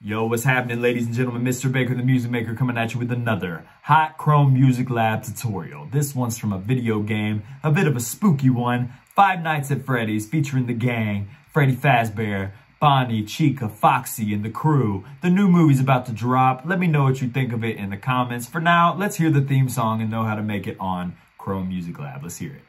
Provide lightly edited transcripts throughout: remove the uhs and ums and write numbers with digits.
Yo, what's happening, ladies and gentlemen? Mr. Baker, the Music Maker, coming at you with another hot Chrome Music Lab tutorial. This one's from a video game, a bit of a spooky one, Five Nights at Freddy's, featuring the gang, Freddy Fazbear, Bonnie, Chica, Foxy, and the crew. The new movie's about to drop. Let me know what you think of it in the comments. For now, let's hear the theme song and know how to make it on Chrome Music Lab. Let's hear it.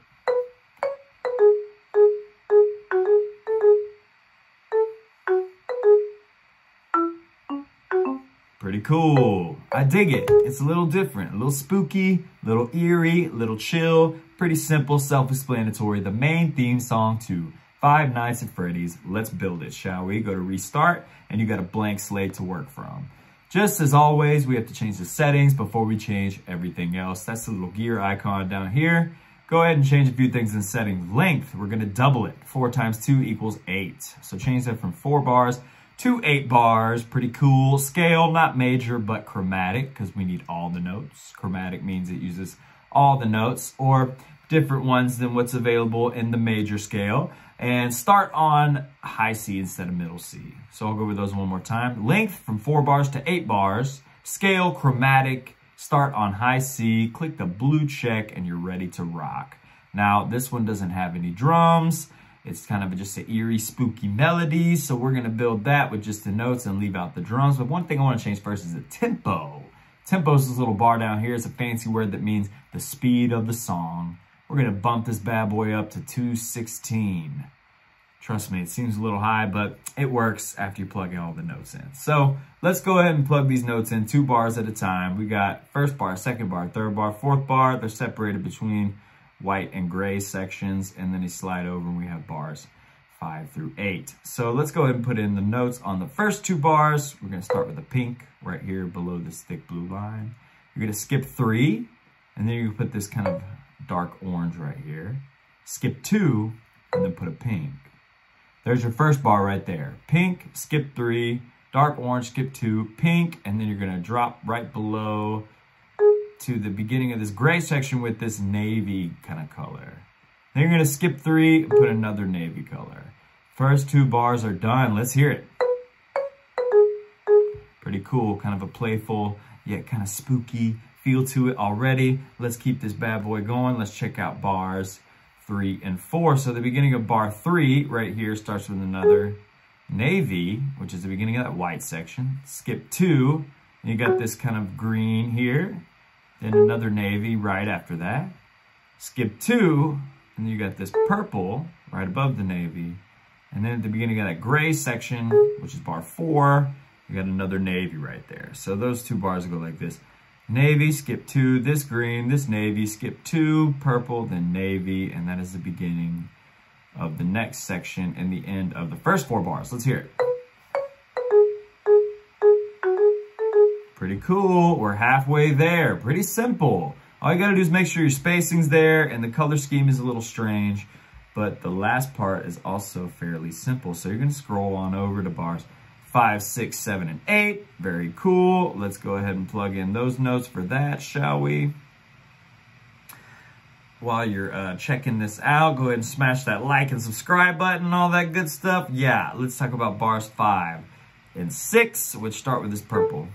Pretty cool. I dig it. It's a little different, a little spooky, a little eerie, a little chill, pretty simple, self-explanatory. The main theme song to Five Nights at Freddy's. Let's build it, shall we? Go to restart, and you got a blank slate to work from. Just as always, we have to change the settings before we change everything else. That's the little gear icon down here. Go ahead and change a few things in settings. Length, we're gonna double it. 4 times 2 equals 8. So change that from 4 bars to 8 bars, pretty cool. Scale, not major, but chromatic, because we need all the notes. Chromatic means it uses all the notes, or different ones than what's available in the major scale. And start on high C instead of middle C. So I'll go over those one more time. Length from 4 bars to 8 bars. Scale, chromatic, start on high C, click the blue check, and you're ready to rock. Now, this one doesn't have any drums. It's kind of just an eerie, spooky melody. So we're going to build that with just the notes and leave out the drums. But one thing I want to change first is the tempo. Tempo is this little bar down here. It's a fancy word that means the speed of the song. We're going to bump this bad boy up to 216. Trust me, it seems a little high, but it works after you plug in all the notes in. So let's go ahead and plug these notes in 2 bars at a time. We got first bar, second bar, third bar, fourth bar. They're separated between white and gray sections, and then you slide over and we have bars 5 through 8. So let's go ahead and put in the notes on the first 2 bars. We're gonna start with the pink right here below this thick blue line. You're gonna skip 3, and then you put this kind of dark orange right here. Skip 2, and then put a pink. There's your first bar right there. Pink, skip 3, dark orange, skip 2, pink, and then you're gonna drop right below to the beginning of this gray section with this navy kind of color. Then you're gonna skip 3 and put another navy color. First 2 bars are done. Let's hear it. Pretty cool, kind of a playful yet kind of spooky feel to it already. Let's keep this bad boy going. Let's check out bars 3 and 4. So the beginning of bar 3 right here starts with another navy, which is the beginning of that white section. Skip 2, and you got this kind of green here. Then another navy right after that. Skip 2, and then you got this purple right above the navy. And then at the beginning of that gray section, which is bar 4, you got another navy right there. So those 2 bars go like this. Navy, skip 2, this green, this navy, skip 2, purple, then navy, and that is the beginning of the next section and the end of the first 4 bars. Let's hear it. Pretty cool. We're halfway there. Pretty simple. All you gotta do is make sure your spacing's there and the color scheme is a little strange, but the last part is also fairly simple. So you're gonna scroll on over to bars 5, 6, 7, and 8. Very cool. Let's go ahead and plug in those notes for that, shall we? While you're checking this out, go ahead and smash that like and subscribe button and all that good stuff. Yeah, let's talk about bars 5 and 6, which start with this purple.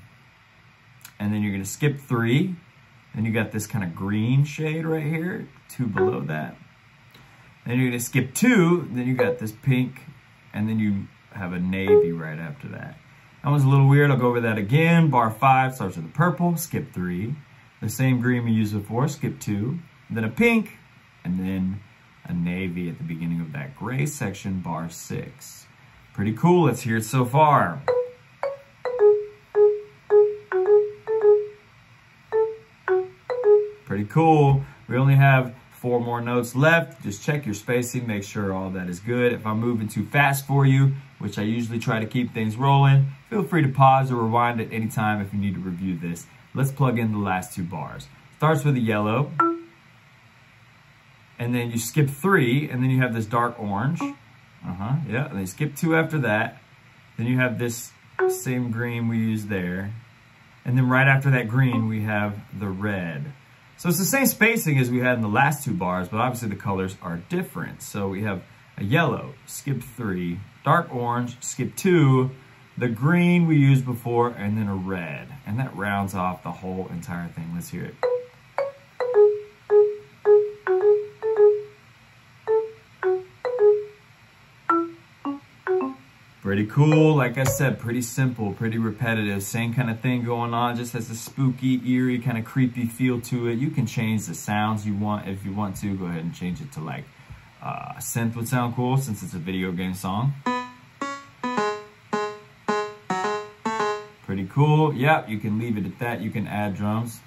And then you're gonna skip 3. Then you got this kind of green shade right here, 2 below that. Then you're gonna skip 2, then you got this pink, and then you have a navy right after that. That one's a little weird, I'll go over that again. Bar 5 starts with a purple, skip 3. The same green we used before, skip 2. Then a pink, and then a navy at the beginning of that gray section, bar 6. Pretty cool, let's hear it so far. Pretty cool. We only have 4 more notes left. Just check your spacing, make sure all that is good. If I'm moving too fast for you, which I usually try to keep things rolling, feel free to pause or rewind at any time if you need to review this. Let's plug in the last 2 bars. Starts with a yellow, and then you skip 3, and then you have this dark orange. Yeah, and then you skip 2 after that. Then you have this same green we used there. And then right after that green, we have the red. So it's the same spacing as we had in the last 2 bars, but obviously the colors are different. So we have a yellow, skip 3, dark orange, skip 2, the green we used before, and then a red. And that rounds off the whole entire thing. Let's hear it. Pretty cool, like I said, pretty simple, pretty repetitive, same kind of thing going on, just has a spooky, eerie, kind of creepy feel to it. You can change the sounds you want if you want to. Go ahead and change it to like synth would sound cool since it's a video game song. Pretty cool. Yep, you can leave it at that. You can add drums.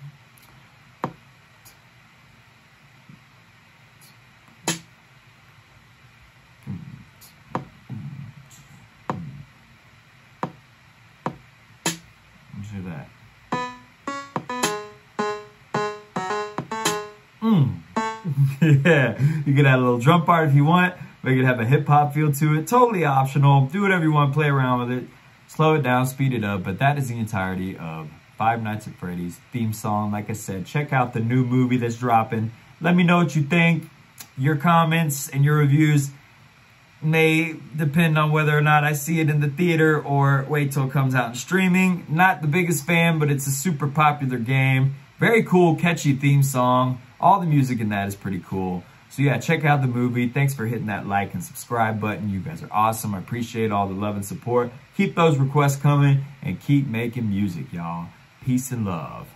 Hear that. Yeah, you can add a little drum part if you want. Make it have a hip hop feel to it. Totally optional. Do whatever you want. Play around with it. Slow it down, speed it up. But that is the entirety of Five Nights at Freddy's theme song. Like I said, check out the new movie that's dropping. Let me know what you think. Your comments and your reviews may depend on whether or not I see it in the theater or wait till it comes out in streaming. Not the biggest fan, but it's a super popular game. Very cool, catchy theme song. All the music in that is pretty cool. So yeah, check out the movie. Thanks for hitting that like and subscribe button. You guys are awesome. I appreciate all the love and support. Keep those requests coming and keep making music, y'all. Peace and love.